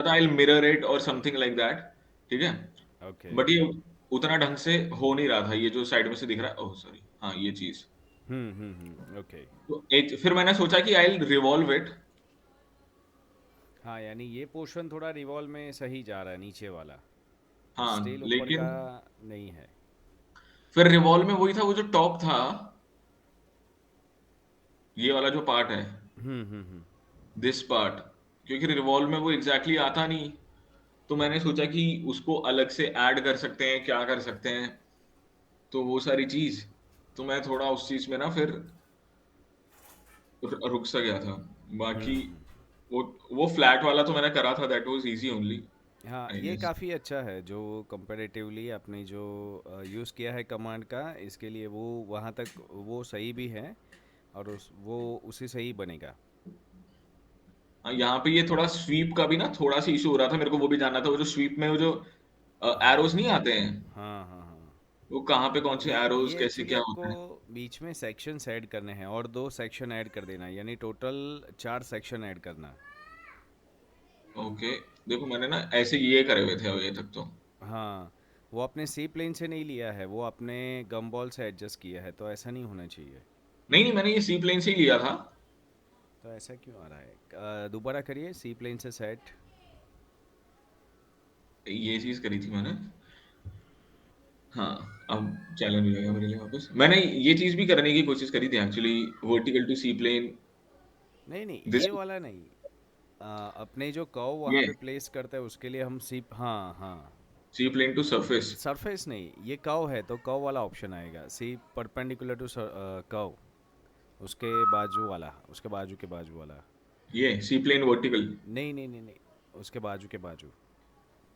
था आई mirror it और something like that, ठीक है। ओके। बट ये उतना ढंग से हो नहीं रहा था, ये जो साइड में से दिख रहा है, ओह सॉरी, हाँ ये चीज। ओके। तो एक फिर मैंने सोचा कि आई रिवॉल्व इट। हाँ, यानी ये पोर्शन थोड़ा रिवॉल्व में सही जा रहा है, नीचे वाला। हाँ स्टिल ऊपर लेकिन का नहीं है। फिर रिवॉल्व में वही था, वो जो टॉप था, ये वाला जो पार्ट है, हम्म। दिस पार्ट, क्योंकि रिवॉल्व में वो एग्जैक्टली exactly आता नहीं। तो मैंने सोचा कि उसको अलग से ऐड कर सकते हैं, क्या कर सकते हैं, तो वो सारी चीज। तो मैं थोड़ा उस चीज में ना फिर रुक सा गया था। बाकी वो वो फ्लैट वाला तो मैंने करा था, दैट वाज इजी ओनली, हाँ, आई ये गेस। काफ़ी अच्छा है जो कंपैरेटिवली आपने जो यूज़ किया है कमांड का, इसके लिए वो वहाँ तक वो सही भी है। और वो उसी से ही बनेगा। यहाँ पे ये थोड़ा स्वीप का भी ना थोड़ा सा इशू हो रहा था, मेरे को वो भी जानना था, वो जो स्वीप में वो जो एरोज नहीं हाँ आते हैं, हाँ। वो कहाँ पे कौन से एरोज ये कैसे एक्चुअली क्या आपको होता है। बीच में सेक्शंस ऐड करने हैं और 2 सेक्शन ऐड कर देना, यानी टोटल 4 सेक्शन ऐड करना। ओके, देखो मैंने ना ऐसे ये करे हुए थे अभी तक तो। हाँ, वो आपने सी प्लेन से नहीं लिया है, वो आपने गम बॉल से एडजस्ट किया है, तो ऐसा नहीं होना चाहिए। नहीं नहीं, मैंने ये सी प्लेन से ही लिया था। तो ऐसा क्यों आ रहा है? दोबारा करिए, सी प्लेन से सेट। ये चीज करी थी मैंने। हाँ, अब चैलेंज हो जाएगा मेरे लिए वापस। मैंने ये चीज भी करने की कोशिश करी थी actually, vertical to C plane, नहीं नहीं, दिस, ये वाला नहीं। अपने जो कर्व वहाँ ये पे प्लेस करते हैं उसके लिए हम सी, हाँ हाँ। सी प्लेन टू सरफेस। सरफेस नहीं, ये कर्व है तो कर्व वाला ऑप्शन आएगा, सी परपेंडिकुलर टू कर्व। उसके बाजू वाला, उसके बाजू के बाजू वाला। ये सी प्लेन वर्टिकल। नहीं, उसके बाजू के बाजू।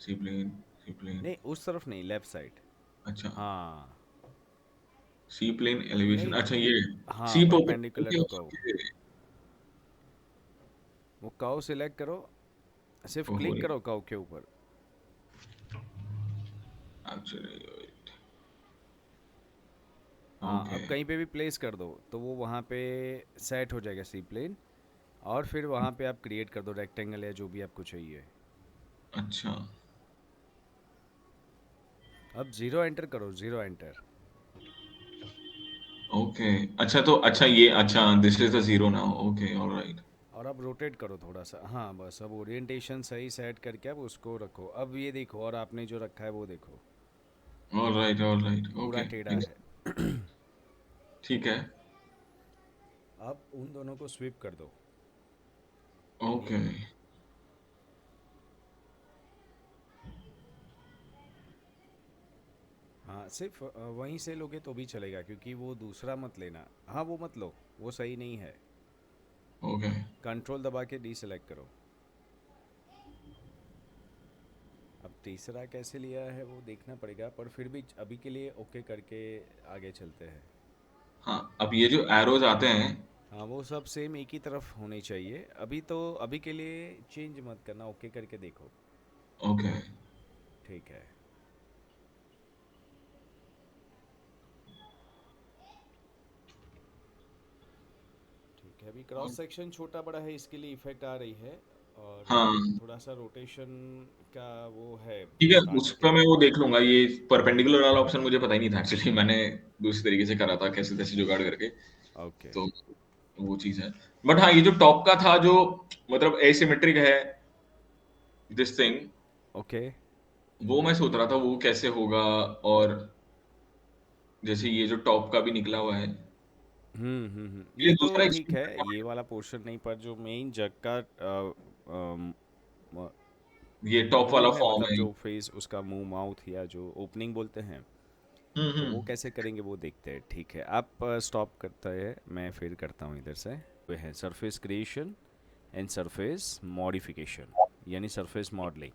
सी प्लेन, सी प्लेन, नहीं, उस तरफ नहीं, लेफ्ट साइड। अच्छा, हाँ। सी प्लेन एलिवेशन, नहीं, अच्छा ये हाँ, see perpendicular okay to curve. Okay. वो कर्व सिलेक्ट करो, सिर्फ ओहो, क्लिक करो कर्व के ऊपर। एक्चुअली हाँ, ओके, अब कहीं पे भी प्लेस कर दो तो वो वहाँ पे सेट हो जाएगा सी प्लेन। और फिर वहाँ पे आप क्रिएट कर दो रेक्टेंगल या जो भी आपको चाहिए। अच्छा अब ज़ीरो एंटर करो, ज़ीरो एंटर। ओके। अच्छा तो अच्छा ये अच्छा, this is the zero now, okay alright. और अब रोटेट करो थोड़ा सा, हाँ बस, अब ओरिएंटेशन सही सेट करके अब उसको रखो, अब ये देखो, और आपने जो रखा है वो देखो, ऑलराइट पूरा ओके। टेढ़ा है। ठीक है। अब उन दोनों को स्विप कर दो। ओके। हाँ, सिर्फ वहीं से लोगे तो भी चलेगा, क्योंकि वो दूसरा मत लेना, हाँ वो मत लो, वो सही नहीं है। ओके। कंट्रोल दबा के डी सेलेक्ट करो। अब तीसरा कैसे लिया है वो देखना पड़ेगा, पर फिर भी अभी के लिए ओके करके आगे चलते हैं। हाँ, अब ये जो एरोज आते हैं। हाँ, वो सब सेम एक ही तरफ होने चाहिए अभी, तो अभी के लिए चेंज मत करना, ओके करके देखो। ओके। ठीक है। ठीक है, अभी क्रॉस सेक्शन छोटा बड़ा है, इसके लिए इफेक्ट आ रही है। और हाँ थोड़ा सा रोटेशन का वो है, ठीक है, उस पर स्टार्टिंग मैं में। वो देख लूंगा। ये परपेंडिकुलर वाला ऑप्शन मुझे पता ही नहीं था एक्चुअली, मैंने दूसरी तरीके से करा था, कैसे तैसे जुगाड़ करके। ओके। तो वो चीज है। बट हाँ, ये जो टॉप का था, जो मतलब एसिमेट्रिक है, दिस थिंग, ओके। वो मैं सोच रहा था वो कैसे होगा। और जैसे ये जो टॉप का भी निकला हुआ है, ये ये तो दूसरा ठीक है, एक्सपेरिमेंट। ये वाला पोर्शन नहीं, पर जो मेन जग का ये टॉप वाला मुंह है, फॉर्म मतलब है। जो फेस उसका, मुंह माउथ या जो ओपनिंग बोलते हैं, तो वो हम्म। कैसे करेंगे वो देखते हैं। ठीक है, आप स्टॉप करता है, मैं फिर करता हूँ इधर से। वो है surface creation and surface modification, यानी सरफेस मॉडलिंग।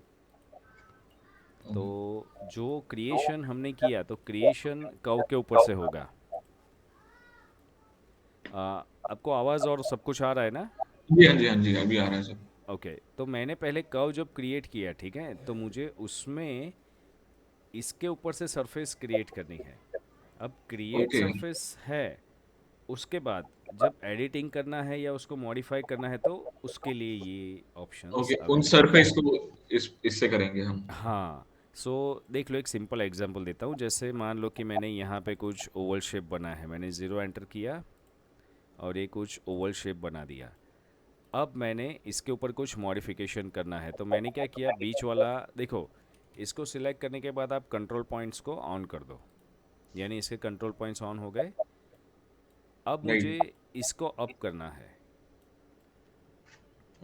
तो जो क्रिएशन हमने किया, तो क्रिएशन कर्व के ऊपर से होगा। आपको आवाज़ और सब कुछ आ रहा है ना? जी हाँ जी, हाँ जी, अभी आ रहा है सब। ओके, तो मैंने पहले कर्व जब क्रिएट किया, ठीक है, तो मुझे उसमें इसके ऊपर से सरफेस क्रिएट करनी है। अब क्रिएट ओके सरफेस है, उसके बाद जब एडिटिंग करना है या उसको मॉडिफाई करना है, तो उसके लिए ये ऑप्शंस ओके, उन अवेलेबल हैं। सरफेस को इस इससे करेंगे हम। हाँ, सो देख लो, एक सिंपल एग्जांपल देता हूँ। जैसे मान लो कि मैंने यहाँ पे कुछ ओवल शेप बना है, मैंने ज़ीरो एंटर किया और ये कुछ ओवल शेप बना दिया। अब मैंने इसके ऊपर कुछ मॉडिफिकेशन करना है, तो मैंने क्या किया, बीच वाला देखो, इसको सिलेक्ट करने के बाद आप कंट्रोल पॉइंट्स को ऑन कर दो, यानी इसके कंट्रोल पॉइंट्स ऑन हो गए। अब मुझे राइट। इसको अप करना है।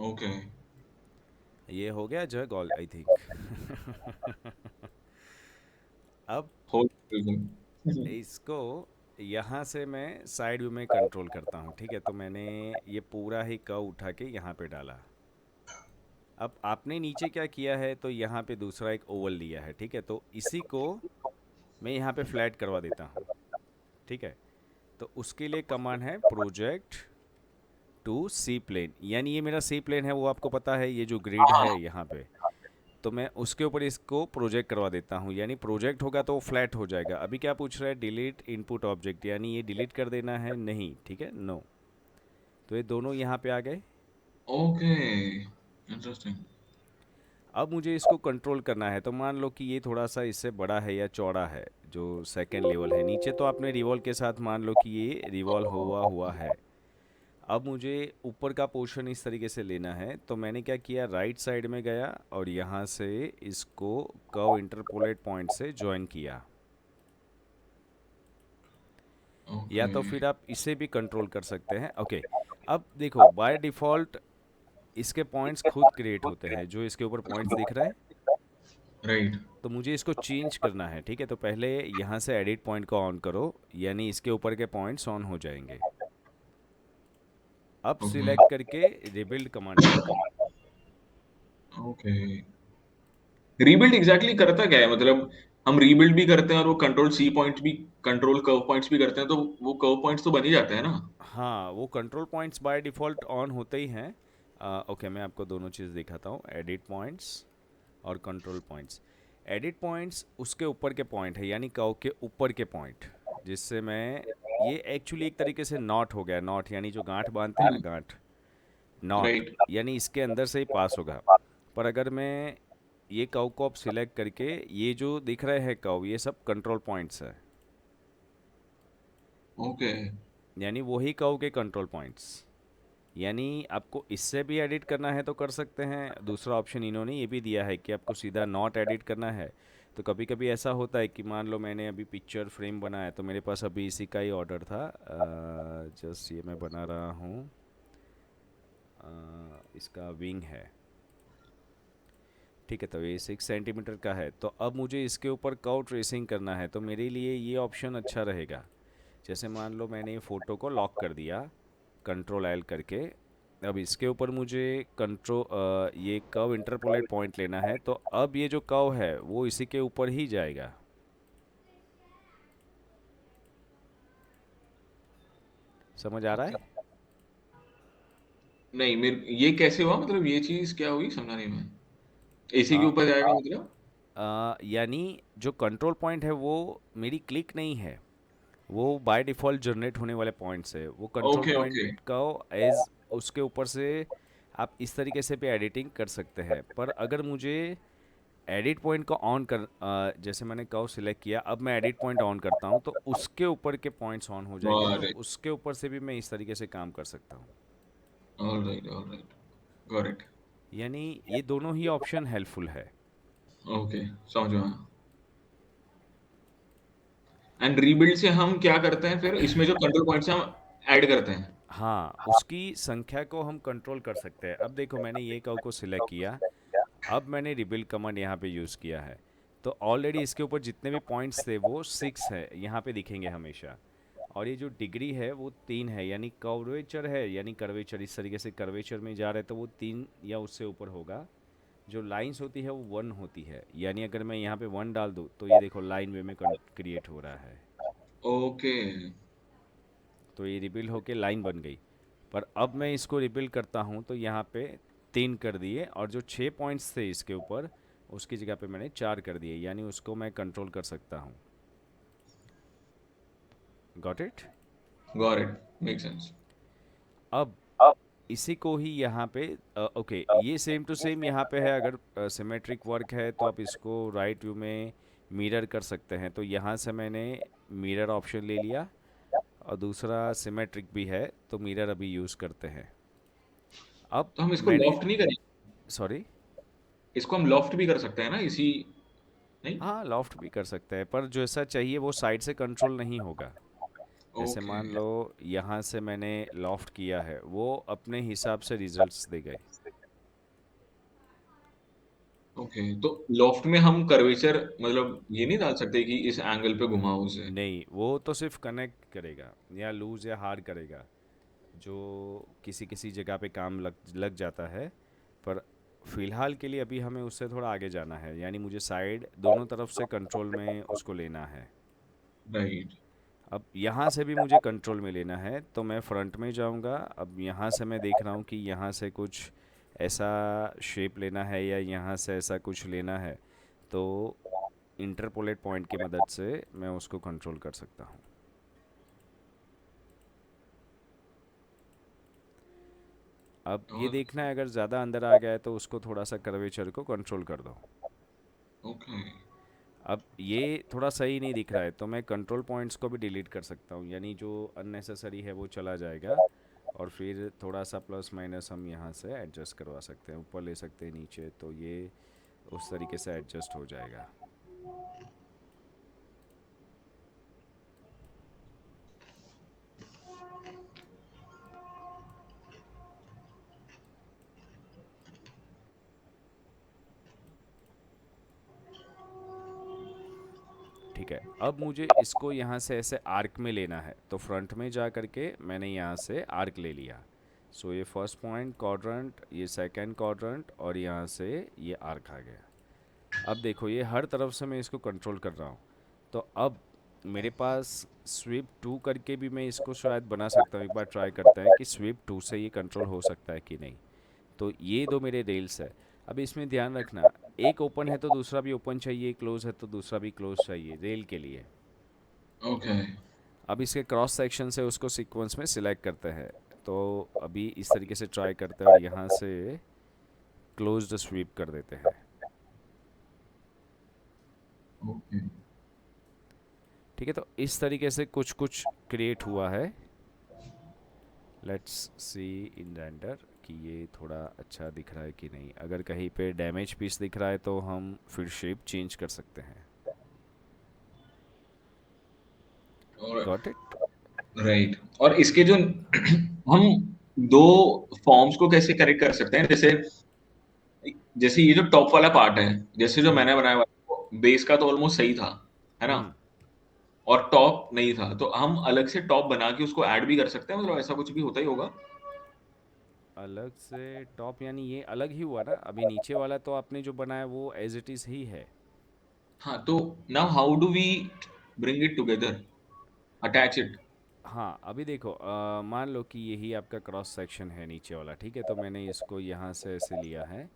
ओके। ये हो गया जग ऑल, आई थिंक। अब हो बिल्कुल। इसको यहाँ से मैं साइड व्यू में कंट्रोल करता हूँ, ठीक है। तो मैंने ये पूरा ही कर्व उठा के यहाँ पे डाला। अब आपने नीचे क्या किया है, तो यहाँ पे दूसरा एक ओवल लिया है, ठीक है। तो इसी को मैं यहाँ पे फ्लैट करवा देता हूँ, ठीक है। तो उसके लिए कमांड है प्रोजेक्ट टू सी प्लेन, यानी ये मेरा सी प्लेन है, वो आपको पता है, ये जो ग्रिड हाँ। है यहाँ पे। तो मैं उसके ऊपर इसको प्रोजेक्ट करवा देता हूँ, यानी प्रोजेक्ट होगा तो वो फ्लैट हो जाएगा। अभी क्या पूछ रहा है, डिलीट इनपुट ऑब्जेक्ट, यानी ये डिलीट कर देना है, नहीं, ठीक है, नो। तो ये दोनों यहाँ पे आ गए। Okay, interesting. अब मुझे इसको कंट्रोल करना है, तो मान लो कि ये थोड़ा सा इससे बड़ा है या चौड़ा है, जो सेकेंड लेवल है नीचे, तो आपने रिवॉल्व के साथ मान लो कि ये रिवॉल्व हुआ हुआ है। अब मुझे ऊपर का पोर्शन इस तरीके से लेना है, तो मैंने क्या किया, राइट साइड में गया और यहाँ से इसको कर्व इंटरपोलेट पॉइंट से ज्वाइन किया। या ओके। तो फिर आप इसे भी कंट्रोल कर सकते हैं, ओके। अब देखो, बाय डिफ़ॉल्ट इसके पॉइंट्स खुद क्रिएट होते हैं, जो इसके ऊपर पॉइंट्स दिख रहे हैं। राइट। तो मुझे इसको चेंज करना है, ठीक है। तो पहले यहाँ से एडिट पॉइंट को ऑन करो, यानी इसके ऊपर के पॉइंट्स ऑन हो जाएंगे। अब ओके। सिलेक्ट करके रिबिल्ड कमांड करो। ओके। रीबिल्ड एग्जैक्टली करता क्या है, मतलब हम रीबिल्ड भी करते हैं और वो कंट्रोल सी पॉइंट भी, कंट्रोल कर्व पॉइंट्स भी करते हैं, तो वो कर्व पॉइंट्स तो बन ही जाते हैं ना। हाँ, वो control points by default on होते ही हैं। ओके, मैं आपको दोनों चीज़ दिखाता हूँ, एडिट पॉइंट्स और कंट्रोल पॉइंट्स। एडिट पॉइंट्स उसके ऊपर के पॉइंट है, यानी कर्व के ऊपर के पॉइंट, जिससे मैं, ये एक्चुअली एक तरीके से नॉट हो गया, नॉट यानी जो गांठ बांधते हैं ना, गांठ, नॉट, राइट। यानी इसके अंदर से ही पास होगा। पर अगर मैं ये कर्व को अब सिलेक्ट करके, ये जो दिख रहे हैं कर्व, ये सब कंट्रोल पॉइंट्स है, ओके। यानी वही कर्व के कंट्रोल पॉइंट्स। यानी आपको इससे भी एडिट करना है तो कर सकते हैं। दूसरा ऑप्शन इन्होंने ये भी दिया है कि आपको सीधा नॉट एडिट करना है। तो कभी कभी ऐसा होता है कि मान लो मैंने अभी पिक्चर फ्रेम बनाया, तो मेरे पास अभी इसी का ही ऑर्डर था, जस्ट ये मैं बना रहा हूँ, इसका विंग है, ठीक है। तो ये 6 सेंटीमीटर का है, तो अब मुझे इसके ऊपर कर्व ट्रेसिंग करना है, तो मेरे लिए ये ऑप्शन अच्छा रहेगा। जैसे मान लो मैंने ये फ़ोटो को लॉक कर दिया कंट्रोल एल करके। अब इसके ऊपर मुझे ये कर्व इंटरपोलेट पॉइंट लेना है, तो अब ये जो कर्व है वो इसी के ऊपर ही जाएगा। समझ आ रहा है? नहीं, मेरे ये कैसे हुआ, मतलब ये चीज क्या हुई समझा नहीं मैं। एसी के आ, ऊपर जाएगा मतलब? यानी जो कंट्रोल पॉइंट है वो मेरी क्लिक नहीं है, वो बाय डिफ़ॉल्ट जनरेट होने वाले पॉइंट्स है, वो कंट्रोल ओके पॉइंट ओके। का एज उसके ऊपर से आप इस तरीके से भी एडिटिंग कर सकते हैं। पर अगर मुझे एडिट पॉइंट को ऑन कर, जैसे मैंने कर्व सिलेक्ट किया, अब मैं एडिट पॉइंट ऑन करता हूँ तो उसके ऊपर के पॉइंट्स ऑन हो जाएंगे, तो ऑलराइट। उसके ऊपर से भी मैं इस तरीके से काम कर सकता हूँ। Alright alright. Got it. यानी ये दोनों ही ऑप्शन हेल्पफुल है। ओके, समझ में आया। एंड रीबिल्ड से हम क्या करते हैं फिर, इसमें जो कंट्रोल पॉइंट्स हैं हम ऐड करते हैं? हाँ, उसकी संख्या को हम कंट्रोल कर सकते हैं। अब देखो, मैंने ये कर्व को सिलेक्ट किया, अब मैंने रिबिल्ड कमांड यहाँ पे यूज़ किया है, तो ऑलरेडी इसके ऊपर जितने भी पॉइंट्स थे वो 6 है, यहाँ पे दिखेंगे हमेशा। और ये जो डिग्री है वो 3 है, यानी कर्वेचर है, यानी कर्वेचर, इस तरीके से कर्वेचर में जा रहे हैं तो वो 3 या उससे ऊपर होगा। जो लाइंस होती है वो 1 होती है, यानी अगर मैं यहाँ पे 1 डाल दूँ तो ये देखो लाइन वे में क्रिएट हो रहा है। ओके। तो ये रिबिल्ड होके लाइन बन गई। पर अब मैं इसको रिबिल्ड करता हूँ तो यहाँ पे 3 कर दिए, और जो 6 पॉइंट्स थे इसके ऊपर, उसकी जगह पे मैंने 4 कर दिए, यानी उसको मैं कंट्रोल कर सकता हूँ। Got it? Got it, make sense. अब इसी को ही यहाँ पे ओके, ये सेम टू सेम यहाँ पे है। अगर सिमेट्रिक वर्क है तो आप इसको राइट व्यू में मिरर कर सकते हैं। तो यहाँ से मैंने मिरर ऑप्शन ले लिया, और दूसरा सिमेट्रिक भी है तो मिरर अभी यूज़ करते हैं। अब तो हम इसको मैंने, लॉफ्ट नहीं करेंगे? सॉरी, इसको हम लॉफ्ट भी कर सकते हैं ना इसी? नहीं? हाँ लॉफ्ट भी कर सकते हैं, पर जैसा चाहिए वो साइड से कंट्रोल नहीं होगा। जैसे ओके। मान लो यहाँ से मैंने लॉफ्ट किया है, वो अपने हिसाब से रिजल्ट्स दे गए। ओके, तो लॉफ्ट में हम कर्वेचर मतलब ये नहीं डाल सकते कि इस एंगल पे घुमाओ उसे? नहीं, वो तो सिर्फ कनेक्ट करेगा या लूज या हार्ड करेगा, जो किसी किसी जगह पे काम लग लग जाता है। पर फिलहाल के लिए अभी हमें उससे थोड़ा आगे जाना है, यानी मुझे साइड दोनों तरफ से कंट्रोल में उसको लेना है। राइट। अब यहाँ से भी मुझे कंट्रोल में लेना है, तो मैं फ्रंट में जाऊँगा। अब यहाँ से मैं देख रहा हूँ कि यहाँ से कुछ ऐसा शेप लेना है या यहाँ से ऐसा कुछ लेना है, तो इंटरपोलेट पॉइंट की मदद से मैं उसको कंट्रोल कर सकता हूँ। अब ये और देखना है, अगर ज़्यादा अंदर आ गया है तो उसको थोड़ा सा कर्वेचर को कंट्रोल कर दो। ओके। अब ये थोड़ा सही नहीं दिख रहा है, तो मैं कंट्रोल पॉइंट्स को भी डिलीट कर सकता हूँ, यानी जो अननेसेसरी है वो चला जाएगा। और फिर थोड़ा सा प्लस माइनस हम यहाँ से एडजस्ट करवा सकते हैं, ऊपर ले सकते हैं, नीचे, तो ये उस तरीके से एडजस्ट हो जाएगा। ठीक है, अब मुझे इसको यहाँ से ऐसे आर्क में लेना है, तो फ्रंट में जा करके मैंने यहाँ से आर्क ले लिया। सो ये फर्स्ट पॉइंट क्वाड्रंट, ये सेकंड क्वाड्रंट, और यहाँ से ये आर्क आ गया। अब देखो ये हर तरफ से मैं इसको कंट्रोल कर रहा हूँ। तो अब मेरे पास स्वीप टू करके भी मैं इसको शायद बना सकता हूँ। एक बार ट्राई करते हैं कि स्वीप टू से ये कंट्रोल हो सकता है कि नहीं। तो ये दो मेरे रेल्स है। अब इसमें ध्यान रखना, एक ओपन है तो दूसरा भी ओपन चाहिए, क्लोज है तो दूसरा भी क्लोज चाहिए रेल के लिए। ओके। अब इसके क्रॉस सेक्शन से उसको सीक्वेंस में सिलेक्ट करते हैं। तो अभी इस तरीके से ट्राई करते हैं और यहाँ से क्लोज्ड स्वीप कर देते हैं। ओके। ठीक है, तो इस तरीके से कुछ कुछ क्रिएट हुआ है। लेट्स सी इन रेंडर कि ये थोड़ा अच्छा दिख रहा है कि नहीं। अगर कहीं पे डैमेज पीस दिख रहा है तो हम फिर शेप चेंज कर सकते हैं। और गॉट इट। राइट, और इसके जो हम दो फॉर्म्स को कैसे करेक्ट कर सकते हैं? जैसे जैसे ये जो टॉप वाला पार्ट है, जैसे जो हम्म। मैंने बनाया हुआ बेस का तो ऑलमोस्ट सही था, है ना? हम्म। और टॉप नहीं था, तो हम अलग से टॉप बना के उसको ऐड भी कर सकते हैं, मतलब ऐसा कुछ भी होता ही होगा? अलग से टॉप यानी ये अलग ही हुआ ना। अभी नीचे वाला तो आपने जो बनाया वो एज इट इज़ ही है। हाँ, तो now how do we bring it together, attach it? हाँ अभी देखो, मान लो कि यही आपका क्रॉस सेक्शन है नीचे वाला, ठीक है। तो मैंने इसको यहाँ से ऐसे लिया है।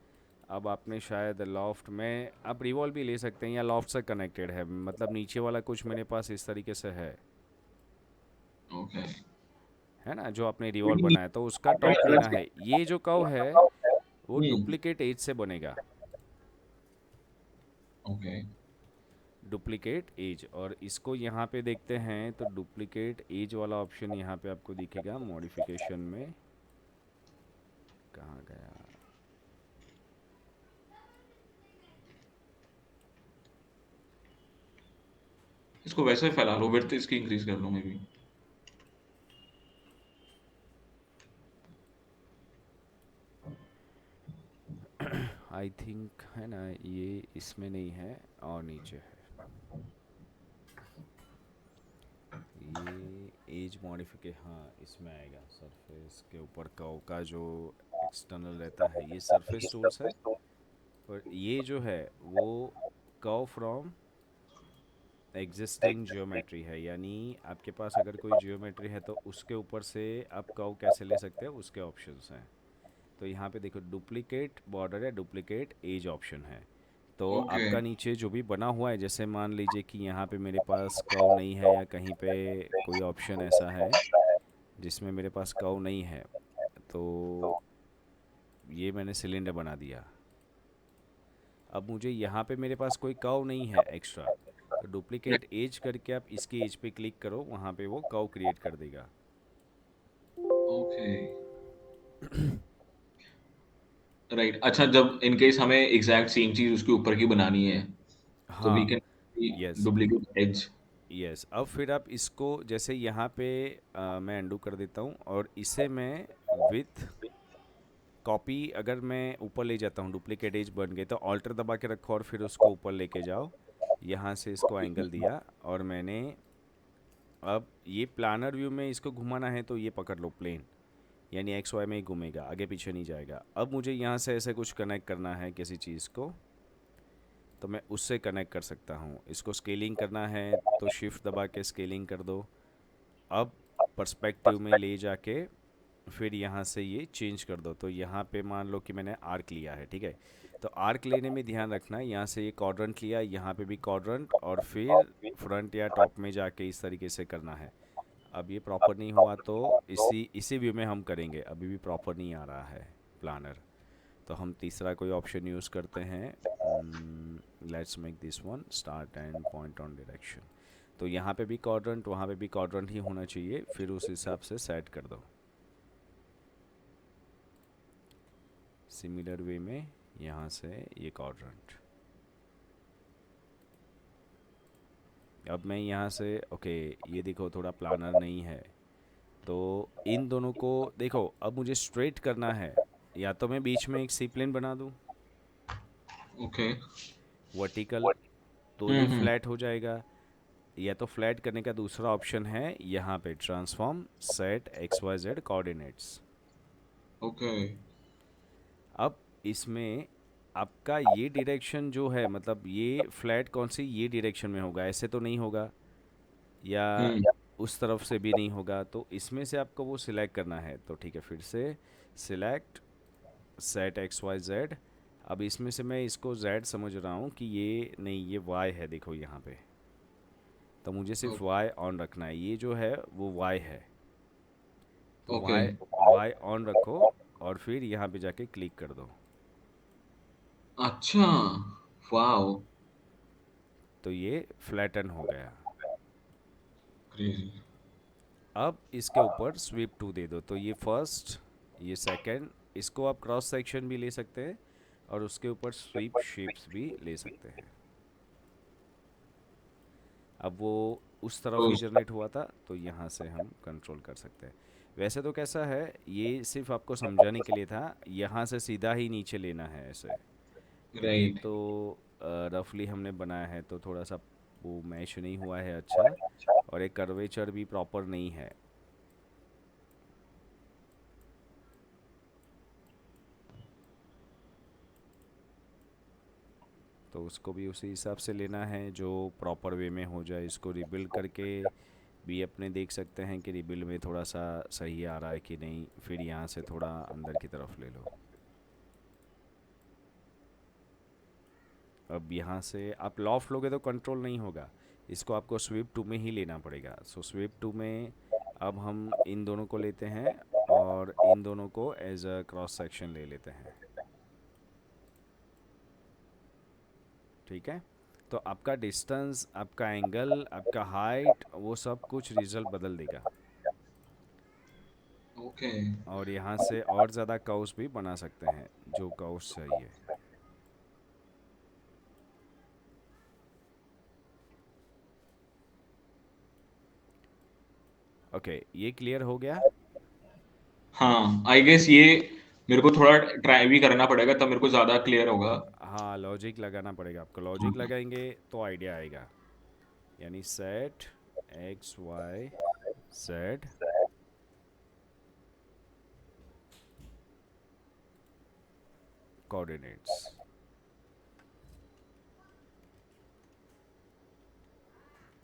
अब आपने शायद लॉफ्ट में आप रिवॉल्व भी ले सकते हैं, या लॉफ्ट से कनेक्टेड है, मतलब नीचे वाला कुछ मेरे पास इस तरीके से ओके। है ना, जो आपने रिवॉल्व बनाया तो उसका टॉप अलग लेना से। है। ये जो कर्व है वो हम्म। डुप्लीकेट एज से बनेगा। ओके। डुप्लीकेट एज, और इसको यहाँ पे देखते हैं तो डुप्लीकेट एज वाला ऑप्शन यहाँ पे आपको दिखेगा मॉडिफिकेशन में। कहाँ गया? इसको वैसे ही फैला लो, विड्थ इसकी इंक्रीज कर लो मे बी। आई थिंक है ना, ये इसमें नहीं है और नीचे है। ये एज मॉडिफिके, हाँ इसमें आएगा। सरफेस के ऊपर कर्व का जो एक्सटर्नल रहता है ये सरफेस टूल्स है। पर ये जो है वो कर्व फ्रॉम एग्जिस्टिंग जियोमेट्री है, यानी आपके पास अगर कोई जियोमेट्री है तो उसके ऊपर से आप कर्व कैसे ले सकते हैं उसके ऑप्शंस हैं। तो यहाँ पे देखो डुप्लीकेट बॉर्डर या डुप्लीकेट एज ऑप्शन है। तो ओके। आपका नीचे जो भी बना हुआ है, जैसे मान लीजिए कि यहाँ पे मेरे पास कर्व नहीं है, या कहीं पे कोई ऑप्शन ऐसा है जिसमें मेरे पास कर्व नहीं है, तो ये मैंने सिलेंडर बना दिया। अब मुझे यहाँ पे मेरे पास कोई कर्व नहीं है एक्स्ट्रा, तो डुप्लीकेट एज करके आप इसके एज पे क्लिक करो, वहाँ पे वो कर्व क्रिएट कर देगा। Okay, right. अच्छा, जब इन केस हमें एग्जैक्ट सेम चीज उसके ऊपर की बनानी है, तो वी हाँ, can yes, duplicate edge. Yes. अब फिर आप इसको जैसे यहाँ पे मैं अंडू कर देता हूँ और इसे मैं विथ कॉपी अगर मैं ऊपर ले जाता हूँ, डुप्लीकेट एज बन गए, तो ऑल्टर दबा के रखो और फिर उसको ऊपर लेके जाओ। यहाँ से इसको एंगल दिया और मैंने, अब ये प्लानर व्यू में इसको घुमाना है तो ये पकड़ लो प्लेन, यानी एक्स वाई में ही घूमेगा, आगे पीछे नहीं जाएगा। अब मुझे यहाँ से ऐसे कुछ कनेक्ट करना है किसी चीज़ को, तो मैं उससे कनेक्ट कर सकता हूँ। इसको स्केलिंग करना है तो शिफ्ट दबा के स्केलिंग कर दो। अब पर्सपेक्टिव में ले जाके फिर यहाँ से ये चेंज कर दो, तो यहाँ पे मान लो कि मैंने आर्क लिया है, ठीक है। तो आर्क लेने में ध्यान रखना, यहाँ से ये क्वाड्रंट लिया, यहाँ पे भी क्वाड्रंट, और फिर फ्रंट या टॉप में जाके इस तरीके से करना है। अब ये प्रॉपर नहीं हुआ तो इसी इसी व्यू में हम करेंगे, अभी भी प्रॉपर नहीं आ रहा है प्लानर, तो हम तीसरा कोई ऑप्शन यूज़ करते हैं। Let's make this one start and point on direction. तो यहाँ पे भी क्वाड्रंट, वहाँ पे भी क्वाड्रंट ही होना चाहिए, फिर उस हिसाब से सेट कर दो। सिमिलर वे में यहाँ से ये क्वाड्रंट। अब मैं यहाँ से ओके, ये देखो थोड़ा प्लानर नहीं है, तो इन दोनों को देखो, अब मुझे स्ट्रेट करना है, या तो मैं बीच में एक सी प्लेन बना दूँ ओके। वर्टिकल, तो ये फ्लैट हो जाएगा। या तो फ्लैट करने का दूसरा ऑप्शन है यहाँ पे transform set X Y Z coordinates. Okay. अब इसमें आपका ये डायरेक्शन जो है, मतलब ये फ्लैट कौन सी ये डायरेक्शन में होगा, ऐसे तो नहीं होगा, या हम्म। उस तरफ से भी नहीं होगा, तो इसमें से आपको वो सिलेक्ट करना है। तो ठीक है, फिर से select set X Y Z. अब इसमें से मैं इसको जेड समझ रहा हूँ कि ये नहीं, ये वाई है, देखो यहाँ पे, तो मुझे सिर्फ वाई ऑन रखना है, ये जो है वो वाई है, तो ओके। वाई वाई ऑन रखो और फिर यहाँ पे जाके क्लिक कर दो। अच्छा, वाओ, तो ये फ्लैटन हो गया। क्रेजी। अब इसके ऊपर स्वीप टू दे दो, तो ये फर्स्ट, ये सेकंड, इसको आप क्रॉस सेक्शन भी ले सकते हैं और उसके ऊपर स्वीप शेप्स भी ले सकते हैं। अब वो उस तरफ तो ही जनरेट हुआ था, तो यहाँ से हम कंट्रोल कर सकते हैं। वैसे तो कैसा है, ये सिर्फ आपको समझाने के लिए था, यहाँ से सीधा ही नीचे लेना है ऐसे। ये राइट। तो रफली हमने बनाया है, तो थोड़ा सा वो मैच नहीं हुआ है अच्छा, और एक कर्वेचर भी प्रॉपर नहीं है। तो उसको भी उसी हिसाब से लेना है जो प्रॉपर वे में हो जाए। इसको रिबिल्ड करके भी अपने देख सकते हैं कि रिबिल्ड में थोड़ा सा सही आ रहा है कि नहीं, फिर यहाँ से थोड़ा अंदर की तरफ ले लो। अब यहाँ से आप लॉफ्ट लोगे तो कंट्रोल नहीं होगा, इसको आपको स्वीप टू में ही लेना पड़ेगा। सो स्वीप टू में अब हम इन दोनों को लेते हैं और इन दोनों को एज अ क्रॉस सेक्शन ले लेते हैं, ठीक है। तो आपका डिस्टेंस, आपका एंगल, आपका हाइट, वो सब कुछ रिजल्ट बदल देगा। ओके। और यहाँ से और ज़्यादा कर्व्स भी बना सकते हैं, जो कर्व्स चाहिए। ओके, ये क्लियर हो गया। हाँ, आई गेस ये मेरे को थोड़ा ट्राई भी करना पड़ेगा, तब मेरे को ज्यादा क्लियर होगा। हाँ, लॉजिक लगाना पड़ेगा आपको, लॉजिक लगाएंगे तो आइडिया आएगा। यानी set X Y Z coordinates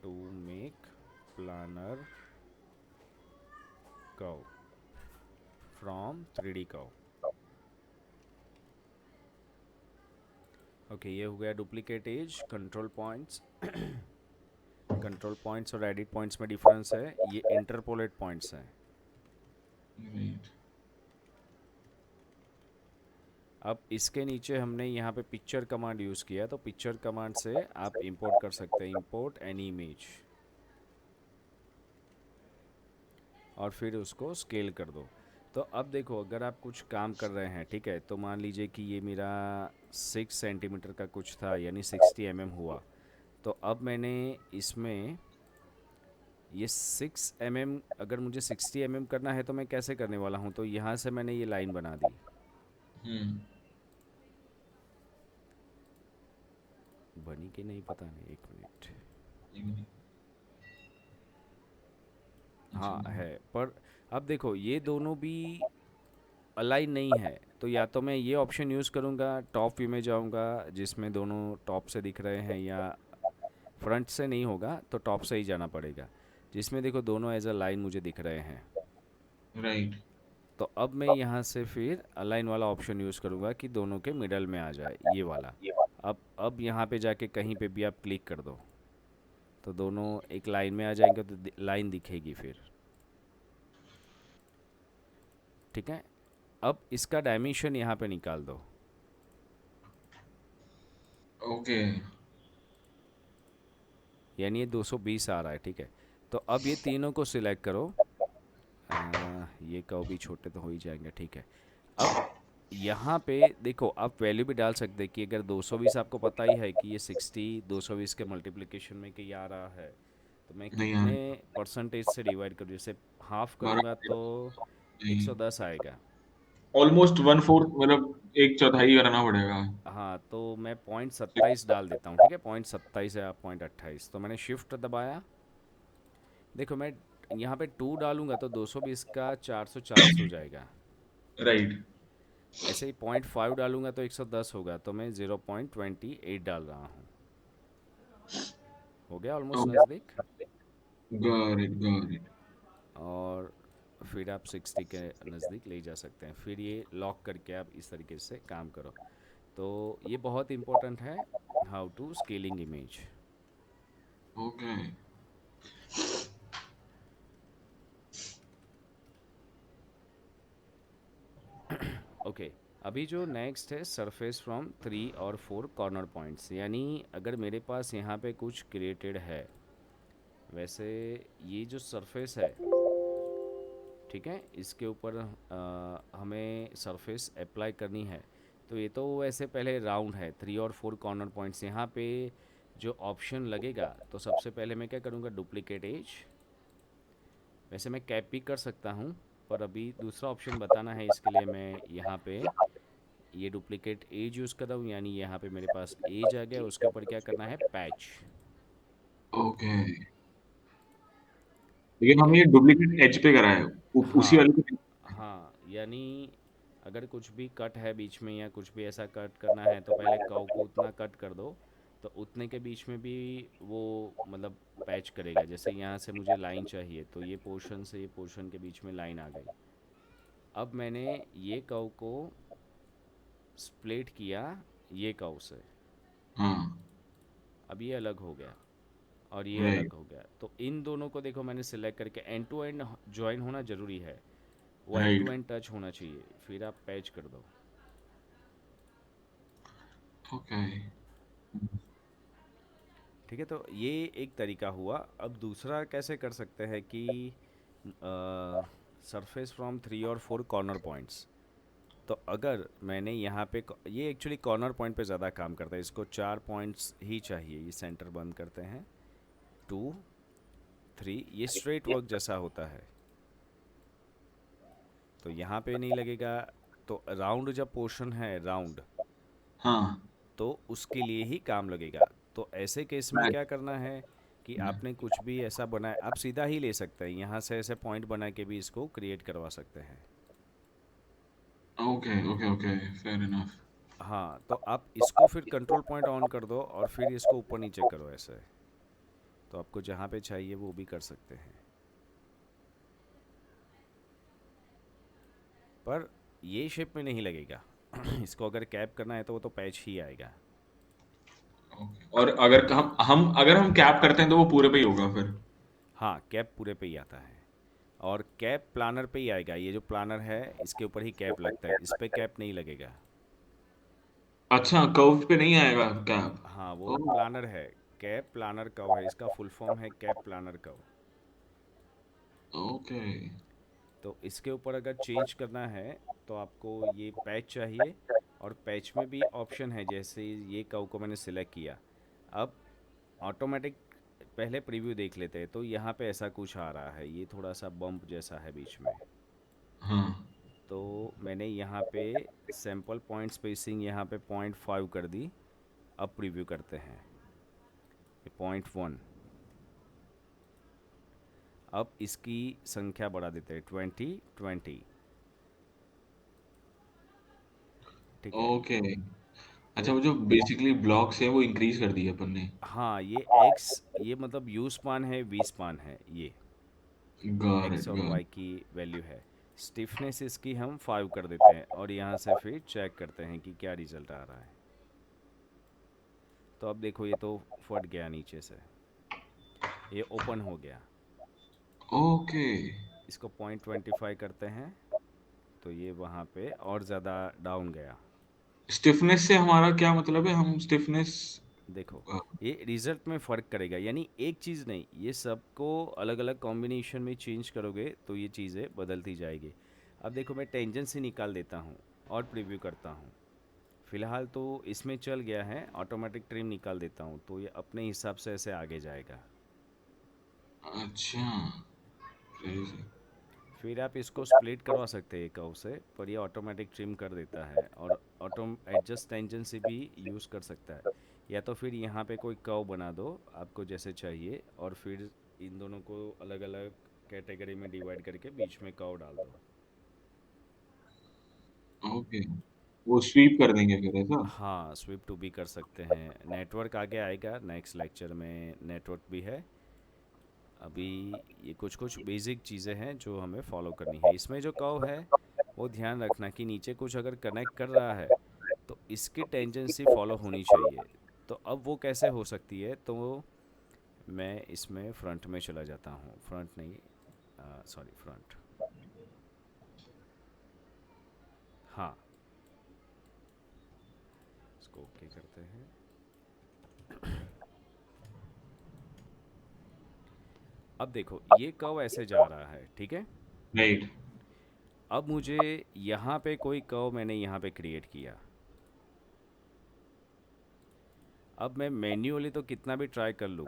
to make planar curve from 3D curve. Okay, ये हो गया duplicate edge, control points. Control points और एडिट पॉइंट्स में डिफरेंस है, ये इंटरपोलेट पॉइंट्स हैं। राइट। अब इसके नीचे हमने यहाँ पे पिक्चर कमांड यूज़ किया, तो पिक्चर कमांड से आप इंपोर्ट कर सकते हैं, इंपोर्ट एनी इमेज, और फिर उसको स्केल कर दो। तो अब देखो, अगर आप कुछ काम कर रहे हैं, ठीक है, तो मान लीजिए कि ये मेरा 6 सेंटीमीटर का कुछ था, यानी 60 mm हुआ। तो अब मैंने इसमें ये 6 mm, अगर मुझे 60 mm करना है तो मैं कैसे करने वाला हूँ, तो यहाँ से मैंने ये लाइन बना दी। हम्म। बनी कि नहीं पता नहीं, एक मिनट। एक मिनट। अच्छा। हाँ है, पर अब देखो ये दोनों भी अलाइन नहीं है, तो या तो मैं ये ऑप्शन यूज़ करूँगा, टॉप व्यू में जाऊँगा जिसमें दोनों टॉप से दिख रहे हैं, या फ्रंट से नहीं होगा तो टॉप से ही जाना पड़ेगा, जिसमें देखो दोनों एज अ लाइन मुझे दिख रहे हैं। राइट। तो अब मैं यहाँ से फिर अलाइन वाला ऑप्शन यूज़ करूँगा कि दोनों के मिडल में आ जाए ये वाला। अब यहाँ पे जाके कहीं पे भी आप क्लिक कर दो तो दोनों एक लाइन में आ जाएंगे, तो लाइन दिखेगी फिर। ठीक है, अब इसका डायमेंशन यहाँ पे निकाल दो। ओके। यानी ये 220 आ रहा है, ठीक है। तो अब ये तीनों को सिलेक्ट करो। ये कव भी छोटे तो हो ही जाएंगे, ठीक है। अब यहाँ पे देखो, आप वैल्यू भी डाल सकते हैं कि अगर 220 आपको पता ही है कि ये 60 220 के मल्टीप्लिकेशन में कि आ रहा है, तो मैं नहीं यार। कितने परसेंटेज से डिवाइड करूँ, जैसे हाफ करूँगा तो बराबर। 110 आएगा। ऑलमोस्ट वन फोर्थ, मतलब एक चौथाई करना पड़ेगा। हाँ, तो मैं 0.27 डाल देता हूँ, ठीक है, 0.27 या 0.28, तो मैंने शिफ्ट दबाया। देखो मैं यहाँ पे 2 डालूंगा तो 220 का 440 हो जाएगा। राइट। ऐसे ही 0.5 डालूंगा तो 110 होगा, तो मैं 0.28 डाल रहा हूँ। हो गया ऑलमोस्ट ओके। नज़दीक। Got it, got it. और फिर आप 60 के नज़दीक ले जा सकते हैं, फिर ये लॉक करके आप इस तरीके से काम करो। तो ये बहुत इम्पोर्टेंट है, how to scaling image. Okay. Okay, अभी जो नेक्स्ट है, सरफेस फ्रॉम 3 और 4 कॉर्नर पॉइंट्स, यानी अगर मेरे पास यहाँ पे कुछ क्रिएटेड है, वैसे ये जो सरफेस है, ठीक है, इसके ऊपर हमें सरफेस अप्लाई करनी है। तो ये तो वैसे पहले राउंड है, 3 और 4 कॉर्नर पॉइंट्स। यहाँ पे जो ऑप्शन लगेगा, तो सबसे पहले मैं क्या करूँगा, डुप्लीकेट एज। वैसे मैं कैप भी कर सकता हूँ, पर अभी दूसरा ऑप्शन बताना है, इसके लिए मैं यहाँ पे ये डुप्लीकेट एज यूज़ कर रहा हूँ। यानी यहाँ पे मेरे पास एज आ गया, उसके ऊपर क्या करना है, पैच। ओके। लेकिन ठीक हम है। ये डुप्लीकेट एज पे करा है, उसी हाँ वाले पे। हाँ, यानी अगर कुछ भी कट है बीच में या कुछ भी ऐसा कट करना है, तो पहले कर्व को उतना कट कर दो, तो उतने के बीच में भी वो मतलब पैच करेगा। जैसे यहाँ से मुझे लाइन चाहिए, तो ये पोर्शन से ये पोर्शन के बीच में लाइन आ गई। अब मैंने ये कर्व को स्प्लिट किया ये कर्व से, हाँ। अब ये अलग हो गया और ये राइट। अलग हो गया। तो इन दोनों को देखो मैंने सिलेक्ट करके, एंड टू एंड ज्वाइन होना ज़रूरी है, वो end right. To end touch होना चाहिए, फिर आप पैच कर दो। ओके। ठीक है, तो ये एक तरीका हुआ। अब दूसरा कैसे कर सकते हैं कि सरफेस फ्रॉम 3 और 4 कॉर्नर पॉइंट्स। तो अगर मैंने यहाँ पे ये एक्चुअली कॉर्नर पॉइंट पे ज़्यादा काम करता है, इसको 4 पॉइंट्स ही चाहिए। ये सेंटर बंद करते हैं, 2 3, ये स्ट्रेट वर्क जैसा होता है, तो यहाँ पे नहीं लगेगा। तो राउंड जब पोर्शन है राउंड, हाँ। तो उसके लिए ही काम लगेगा। तो ऐसे केस में क्या करना है कि आपने कुछ भी ऐसा बनाया, आप सीधा ही ले सकते हैं, यहाँ से ऐसे पॉइंट बना के भी इसको क्रिएट करवा सकते हैं। Okay, okay, okay, fair enough. हाँ, तो आप इसको फिर कंट्रोल पॉइंट ऑन कर दो और फिर इसको ऊपर नीचे करो ऐसे, तो आपको जहाँ पे चाहिए वो भी कर सकते हैं। पर ये शेप में नहीं लगेगा। इसको अगर कैप करना है तो वो तो पैच ही आएगा। और अगर हम कैप करते हैं तो वो पूरे पे ही होगा फिर। हाँ, कैप पूरे पे ही आता है, और कैप प्लानर पे ही आएगा। ये जो प्लानर है इसके ऊपर ही कैप लगता है, इस पे कैप नहीं लगेगा। अच्छा, कर्व पे नहीं आएगा कैप? हाँ, वो ओह, प्लानर है। कैप प्लानर कर्व है, इसका फुल फॉर्म है कैप प्लानर कर्व। ओके। तो इसके ऊपर अगर चेंज करना है तो आपको ये पैच चाहिए, और पैच में भी ऑप्शन है, जैसे ये कर्व को मैंने सिलेक्ट किया। अब ऑटोमेटिक पहले प्रीव्यू देख लेते हैं, तो यहाँ पे ऐसा कुछ आ रहा है, ये थोड़ा सा बम्प जैसा है बीच में। हाँ। तो मैंने यहाँ पे सैम्पल पॉइंट स्पेसिंग यहाँ पे 0.5 कर दी। अब प्रीव्यू करते हैं, ये 0.1। अब इसकी संख्या बढ़ा देते हैं, 20 20। ठीक है। ओके। तो अच्छा, वो जो बेसिकली ब्लॉक्स है वो इंक्रीज कर दिए अपन ने। हाँ, ये एक्स, ये मतलब यू स्पान है, वी स्पान है, ये गॉट एक्स इट, और गॉट। वाई की वैल्यू है। स्टिफनेस इसकी हम 5 कर देते हैं, और यहाँ से फिर चेक करते हैं कि क्या रिजल्ट आ रहा है। तो अब देखो, ये तो फट गया नीचे से, ये ओपन हो गया। ओके। इसको 0.25 करते हैं, तो ये वहाँ पे और ज़्यादा डाउन गया। स्टिफनेस से हमारा क्या मतलब है? हम स्टिफनेस। देखो, ये रिजल्ट में फ़र्क करेगा, यानी एक चीज़ नहीं, ये सबको अलग अलग कॉम्बिनेशन में चेंज करोगे तो ये चीज़ें बदलती जाएगी। अब देखो, मैं टेंजेंसी निकाल देता हूँ और प्रीव्यू करता हूँ। फ़िलहाल तो इसमें चल गया है, ऑटोमेटिक ट्रिम निकाल देता हूँ तो ये अपने हिसाब से ऐसे आगे जाएगा। अच्छा, crazy। फिर आप इसको स्प्लिट करवा सकते हैं कर्व से, पर ये ऑटोमेटिक ट्रिम कर देता है, और ऑटो एडजस्ट टेंजेंसी भी यूज़ कर सकता है। या तो फिर यहाँ पे कोई कर्व बना दो आपको जैसे चाहिए, और फिर इन दोनों को अलग अलग कैटेगरी में डिवाइड करके बीच में कर्व डाल दो। ओके, वो स्वीप कर देंगे फिर, ऐसा? हाँ, स्विप टू भी कर सकते हैं। नेटवर्क आगे आएगा, नेक्स्ट लेक्चर में नेटवर्क भी है। अभी ये कुछ कुछ बेसिक चीज़ें हैं जो हमें फॉलो करनी है। इसमें जो कर्व है वो ध्यान रखना कि नीचे कुछ अगर कनेक्ट कर रहा है तो इसकी टेंजेंसी फॉलो होनी चाहिए। तो अब वो कैसे हो सकती है, तो मैं इसमें फ्रंट में चला जाता हूँ, फ्रंट नहीं, सॉरी, फ्रंट। हाँ, इसको ओके करते हैं। अब देखो, ये कर्व ऐसे जा रहा है, ठीक है। राइट। अब मुझे यहाँ पे कोई कर्व मैंने यहाँ पे क्रिएट किया। अब मैं मैन्युअली तो कितना भी ट्राई कर लूँ,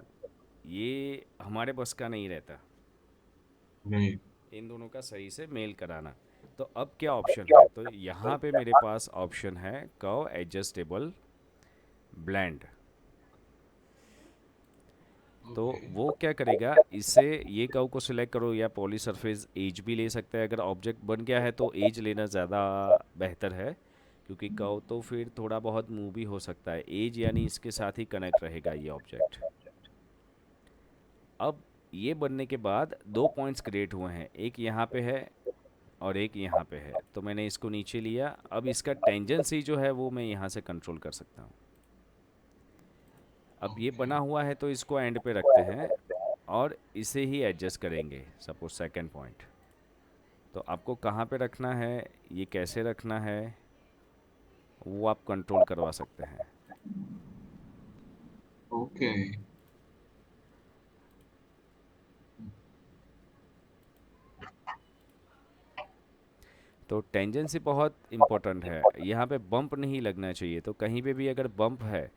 ये हमारे बस का नहीं रहता राइट। इन दोनों का सही से मेल कराना। तो अब क्या ऑप्शन है, तो यहाँ पे मेरे पास ऑप्शन है कर्व एडजस्टेबल ब्लेंड। तो ओके। वो क्या करेगा, इससे ये कर्व को सिलेक्ट करो, या पॉली सरफेस एज भी ले सकता है। अगर ऑब्जेक्ट बन गया है तो एज लेना ज़्यादा बेहतर है, क्योंकि कर्व तो फिर थोड़ा बहुत मूव भी हो सकता है। एज यानी इसके साथ ही कनेक्ट रहेगा ये ऑब्जेक्ट। अब ये बनने के बाद दो पॉइंट्स क्रिएट हुए हैं, एक यहाँ पे है और एक यहाँ पे है। तो मैंने इसको नीचे लिया, अब इसका टेंजेंसी जो है वो मैं यहाँ से कंट्रोल कर सकता हूँ। अब ये ओके। बना हुआ है तो इसको एंड पे रखते हैं, और इसे ही एडजस्ट करेंगे। सपोज सेकंड पॉइंट, तो आपको कहाँ पे रखना है, ये कैसे रखना है, वो आप कंट्रोल करवा सकते हैं। ओके। तो टेंजेंसी बहुत इम्पोर्टेंट है, यहाँ पे बम्प नहीं लगना चाहिए। तो कहीं पे भी अगर बम्प है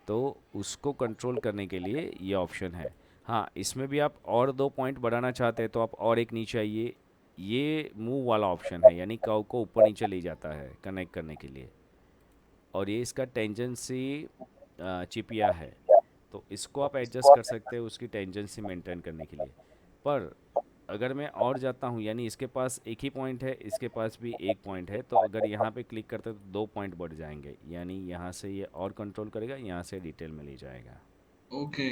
तो उसको कंट्रोल करने के लिए ये ऑप्शन है। हाँ, इसमें भी आप और दो पॉइंट बढ़ाना चाहते हैं तो आप और एक नीचे आइए, ये मूव वाला ऑप्शन है, यानी कर्व को ऊपर नीचे ले जाता है कनेक्ट करने के लिए। और ये इसका टेंजेंसी चिपिया है, तो इसको आप एडजस्ट कर सकते हैं उसकी टेंजेंसी मेंटेन करने के लिए। पर अगर मैं और जाता हूँ, यानी इसके पास एक ही पॉइंट है, इसके पास भी एक पॉइंट है, तो अगर यहाँ पे क्लिक करते हैं तो दो पॉइंट बढ़ जाएंगे, यानी यहाँ से ये और कंट्रोल करेगा, यहाँ से डिटेल में ले जाएगा। ओके।